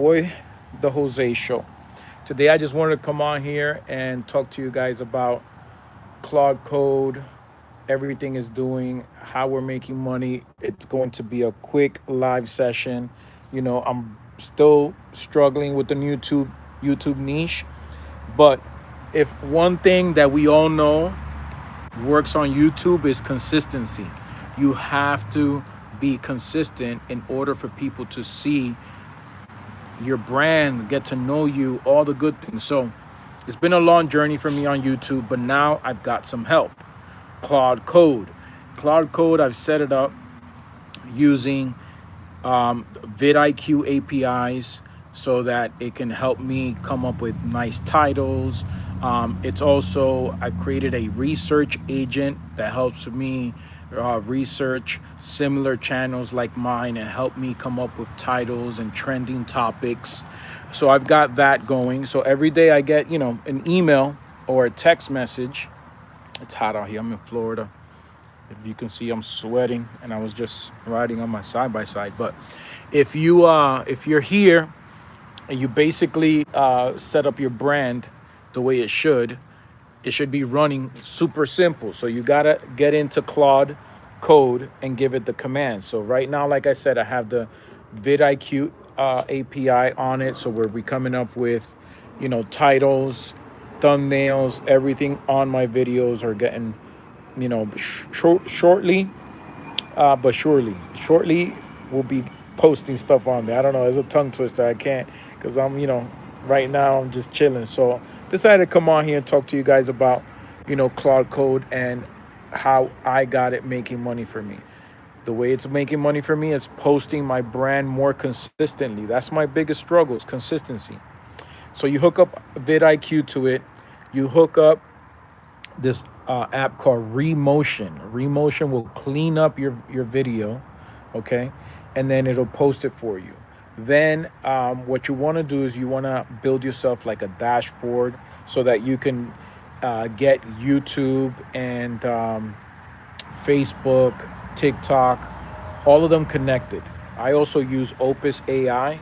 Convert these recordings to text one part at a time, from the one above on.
boy, the Jose Show. Today, I just wanted to come on here and talk to you guys about Claude Code, everything is doing, how we're making money. It's going to be a quick live session. I'm still struggling with the YouTube niche, but if one thing that we all know works on YouTube is consistency. You have to be consistent in order for people to see your brand, get to know you, all the good things. So it's been a long journey for me on YouTube, but now I've got some help. Claude Code. Claude Code, I've set it up using vidIQ APIs so that it can help me come up with nice titles. It's also, I've created a research agent that helps me research similar channels like mine and help me come up with titles and trending topics. So I've got that going. So every day I get, an email or a text message. It's hot out here. I'm in Florida. If you can see, I'm sweating, and I was just riding on my side by side. But if you're here and you basically set up your brand the way it should be running super simple. So you gotta get into Claude Code and give it the command. So right now, like I said, I have the vidIQ API on it. So we're coming up with, titles, thumbnails, everything on my videos are getting, shortly, but shortly we'll be posting stuff on there. I don't know, it's a tongue twister. I can't, because I'm, right now I'm just chilling. So decided to come on here and talk to you guys about, Claude Code and how I got it making money for me. The way it's making money for me is posting my brand more consistently. That's my biggest struggle, is consistency. So you hook up vidIQ to it. You hook up this app called Remotion. Remotion will clean up your video, okay? And then it'll post it for you. Then what you want to do is you want to build yourself like a dashboard so that you can get YouTube and Facebook, TikTok, all of them connected. I also use Opus AI.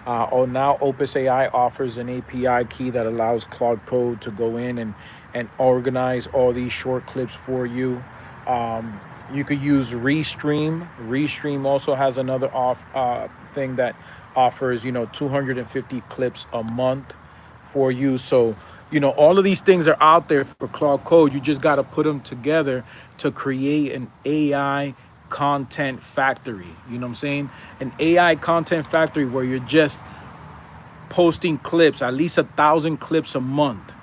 Now Opus AI offers an API key that allows Claude Code to go in and organize all these short clips for you. You could use Restream. Restream also has another thing that offers 250 clips a month for you. So all of these things are out there for Claude Code. You just got to put them together to create an AI content factory. You know what I'm saying? An AI content factory where you're just posting clips, at least 1,000 clips a month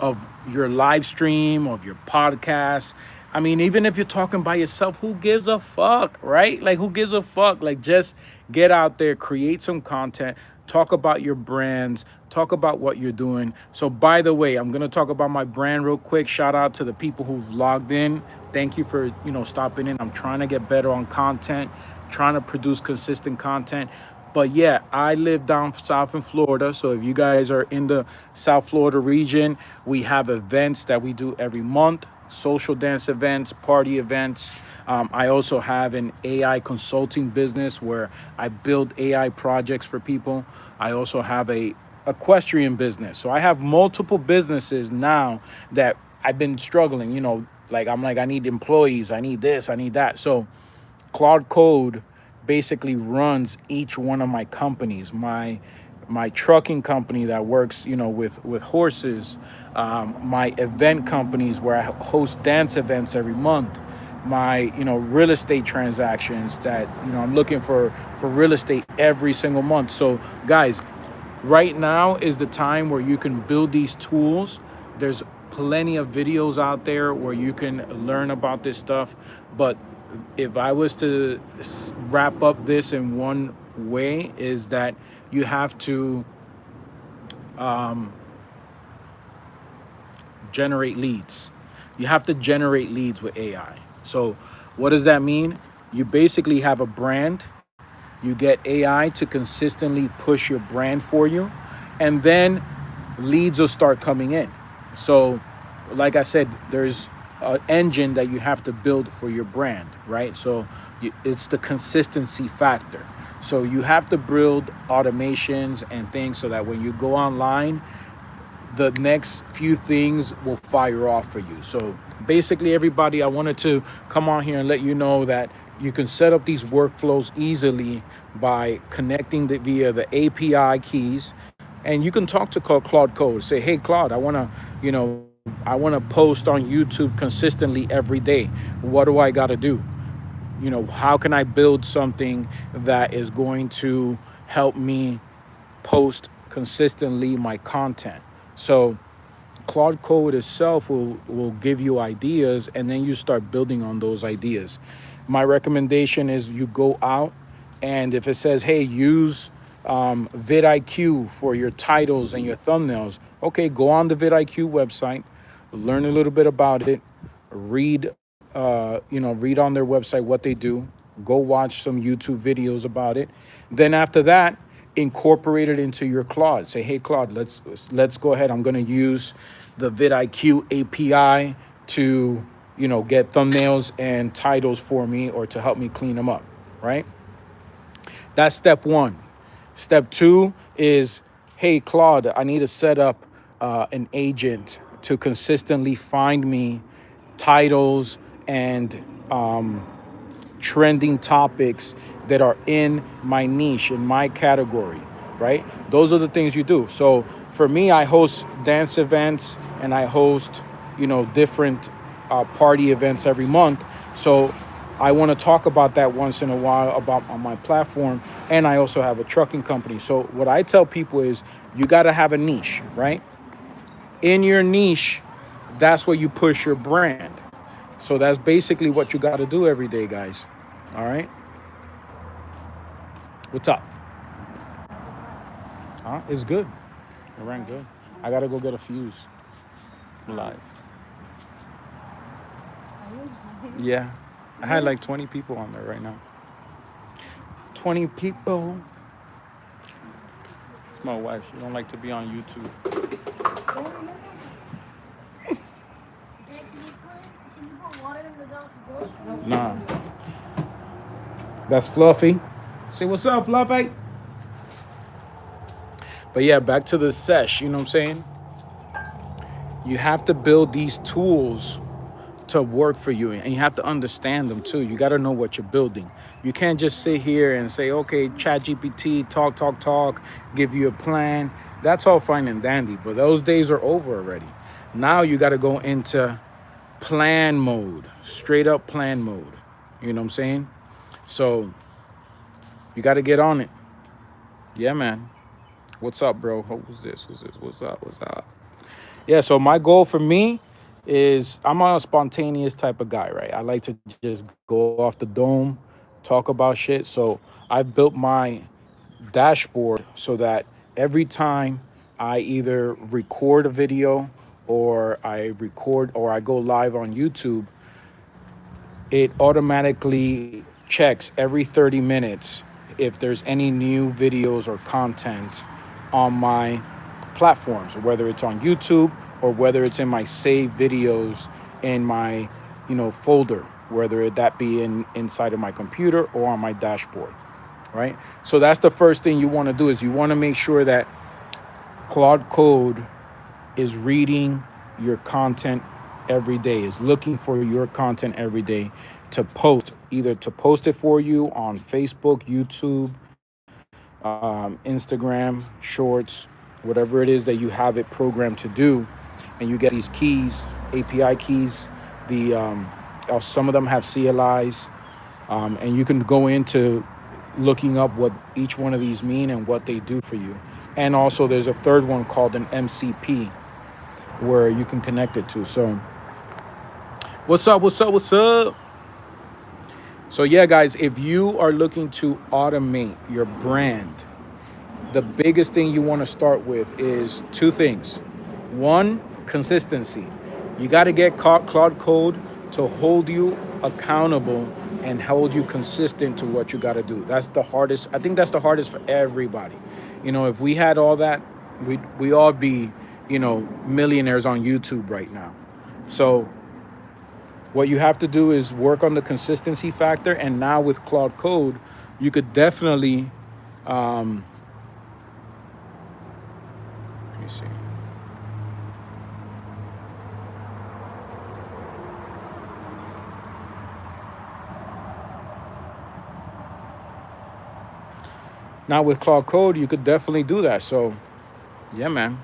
of your live stream, of your podcast. I mean, even if you're talking by yourself, who gives a fuck, right? Like, who gives a fuck? Like, just get out there, create some content, talk about your brands, talk about what you're doing. So, by the way, I'm going to talk about my brand real quick. Shout out to the people who've logged in. Thank you for, stopping in. I'm trying to get better on content, trying to produce consistent content. But yeah, I live down south in Florida. So if you guys are in the South Florida region, we have events that we do every month, social dance events, party events. I also have an AI consulting business where I build AI projects for people. I also have a equestrian business. So I have multiple businesses now that I've been struggling, I need employees, I need this, I need that. So Claude Code basically runs each one of my companies. My trucking company that works, with horses, my event companies where I host dance events every month, my, real estate transactions that, I'm looking for real estate every single month. So guys, right now is the time where you can build these tools. There's plenty of videos out there where you can learn about this stuff. But if I was to wrap up this in one way, is that you have to generate leads. You have to generate leads with AI. So what does that mean? You basically have a brand. You get AI to consistently push your brand for you, and then leads will start coming in. So like I said, there's an engine that you have to build for your brand, right? So it's the consistency factor. So you have to build automations and things so that when you go online, the next few things will fire off for you. So basically, everybody, I wanted to come on here and let you know that you can set up these workflows easily by connecting via the API keys. And you can talk to Claude Code. Say, hey, Claude, I want to post on YouTube consistently every day. What do I got to do? How can I build something that is going to help me post consistently my content? So Claude Code itself will give you ideas, and then you start building on those ideas. My recommendation is you go out, and if it says, hey, use vidIQ for your titles and your thumbnails, okay, go on the vidIQ website, learn a little bit about it, read read on their website what they do, go watch some YouTube videos about it. Then after that, incorporate it into your Claude. Say, hey, Claude, let's go ahead. I'm going to use the vidIQ API to, get thumbnails and titles for me, or to help me clean them up, right? That's step one. Step two is, hey, Claude, I need to set up an agent to consistently find me titles and trending topics that are in my niche, in my category, right? Those are the things you do. So for me, I host dance events, and I host, different party events every month. So I want to talk about that once in a while on my platform. And I also have a trucking company. So what I tell people is, you got to have a niche, right? In your niche, that's where you push your brand. So that's basically what you got to do every day, guys. All right. What's up? It's good. It ran good. I got to go get a fuse. Live. Yeah. I had like 20 people on there right now. 20 people. It's my wife. She don't like to be on YouTube. Nah. That's Fluffy. Say, what's up, Fluffy? But yeah, back to the sesh, you know what I'm saying? You have to build these tools to work for you, and you have to understand them too. You got to know what you're building. You can't just sit here and say, okay, ChatGPT, talk, give you a plan. That's all fine and dandy, but those days are over already. Now you got to go into plan mode, straight up plan mode. You know what I'm saying? So you got to get on it. Yeah, man. What's up, bro? Who's this? What's up? Yeah, so my goal for me is, I'm a spontaneous type of guy, right? I like to just go off the dome, talk about shit. So I've built my dashboard so that every time I either record a video, or I go live on YouTube, it automatically checks every 30 minutes if there's any new videos or content on my platforms, whether it's on YouTube or whether it's in my saved videos in my, folder, whether that be inside of my computer or on my dashboard, right? So that's the first thing you want to do, is you want to make sure that Claude Code is reading your content every day, is looking for your content every day to post, either to post it for you on Facebook, YouTube, Instagram, Shorts, whatever it is that you have it programmed to do. And you get these keys, API keys, some of them have CLIs, and you can go into looking up what each one of these mean and what they do for you. And also there's a third one called an MCP, where you can connect it to. So what's up? So yeah, guys, if you are looking to automate your brand, the biggest thing you want to start with is two things. One, consistency. You got to get Claude Code to hold you accountable and hold you consistent to what you got to do. That's the hardest. I think that's the hardest for everybody. If we had all that, we all be, millionaires on YouTube right now. So what you have to do is work on the consistency factor. And now with Claude Code, you could definitely, um, let me see. Now with Claude Code, you could definitely do that. So yeah, man.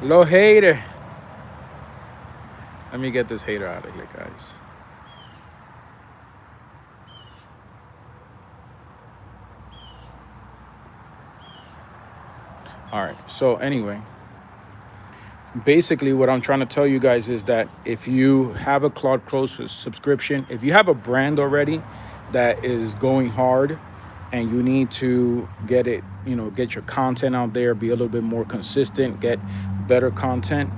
Hello, hater. Let me get this hater out of here, guys. All right. So anyway, basically what I'm trying to tell you guys is that if you have a Claude Pro subscription, if you have a brand already that is going hard and you need to get it, get your content out there, be a little bit more consistent, get better content,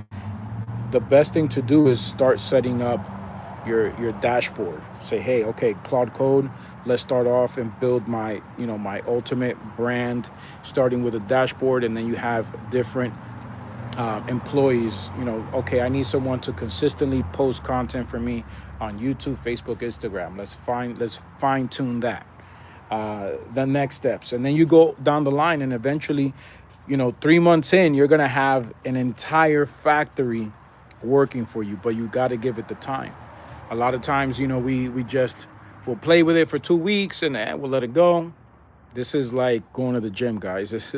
the best thing to do is start setting up your dashboard. Say, hey, okay, Claude Code, let's start off and build my, my ultimate brand, starting with a dashboard, and then you have different employees. Okay, I need someone to consistently post content for me on YouTube, Facebook, Instagram. Let's fine tune that. The next steps, and then you go down the line, and eventually, 3 months in, you're gonna have an entire factory working for you. But you got to give it the time. A lot of times, we just will play with it for 2 weeks and we'll let it go. This is like going to the gym, guys. This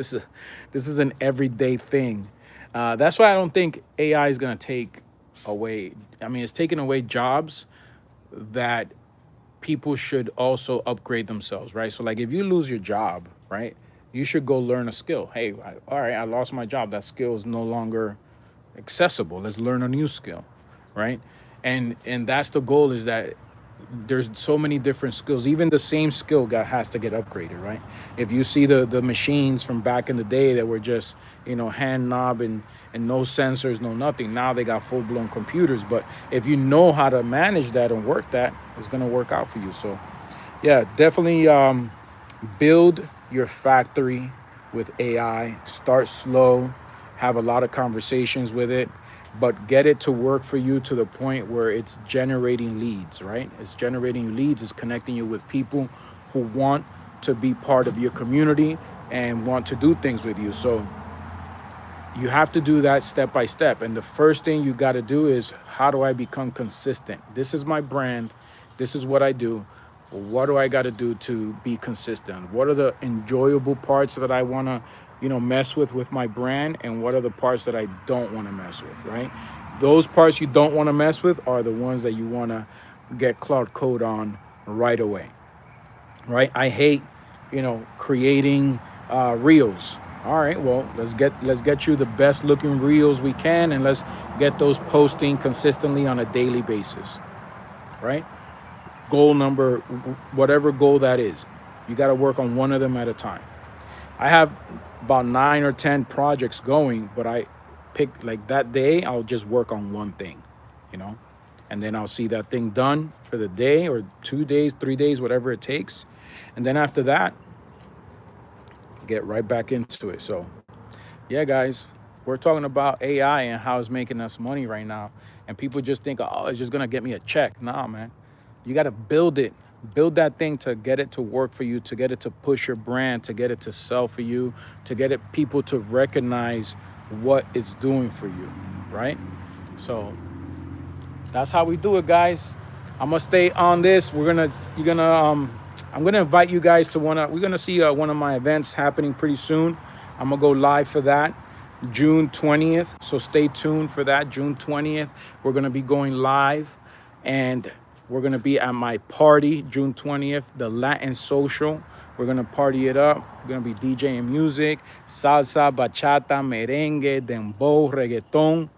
is an everyday thing. That's why I don't think AI is gonna take away. I mean, it's taking away jobs that people should also upgrade themselves, right? So, like, if you lose your job, right, you should go learn a skill. Hey, all right, I lost my job. That skill is no longer accessible. Let's learn a new skill, right? And that's the goal, is that there's so many different skills. Even the same skill has to get upgraded, right? If you see the machines from back in the day that were just, hand knob and no sensors, no nothing, now they got full-blown computers. But if you know how to manage that and work that, it's going to work out for you. So yeah, definitely build your factory with AI. Start slow, have a lot of conversations with it, but get it to work for you to the point where it's generating leads, right? It's generating leads, it's connecting you with people who want to be part of your community and want to do things with you. So you have to do that step by step. And the first thing you got to do is, how do I become consistent? This is my brand. This is what I do. What do I got to do to be consistent? What are the enjoyable parts that I want to, mess with my brand? And what are the parts that I don't want to mess with, right? Those parts you don't want to mess with are the ones that you want to get Claude Code on right away, right? I hate, creating reels. All right, well, let's get you the best looking reels we can, and let's get those posting consistently on a daily basis, right? Goal number, whatever goal that is, you got to work on one of them at a time. I have about 9 or 10 projects going, but I pick, like, that day I'll just work on one thing, you know, and then I'll see that thing done for the day or 2 days, 3 days, whatever it takes. And then after that, get right back into it. So yeah, guys, we're talking about AI and how it's making us money right now. And people just think, oh, it's just gonna get me a check. Nah, man. You gotta build it. Build that thing to get it to work for you, to get it to push your brand, to get it to sell for you, to get it people to recognize what it's doing for you, right? So that's how we do it, guys. I'm gonna stay on this. I'm gonna invite you guys to we're gonna see one of my events happening pretty soon. I'm gonna go live for that, June 20th. So stay tuned for that, June 20th. We're gonna be going live, and we're gonna be at my party, June 20th, the Latin Social. We're gonna party it up. We're gonna be DJing music, salsa, bachata, merengue, dembow, reggaeton.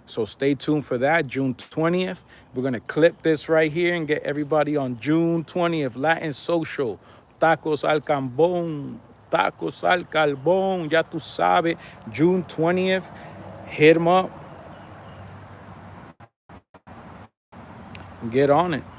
So stay tuned for that, June 20th. We're going to clip this right here and get everybody on June 20th, Latin Social. Tacos al carbón, tacos al carbón, ya tú sabes, June 20th. Hit them up. Get on it.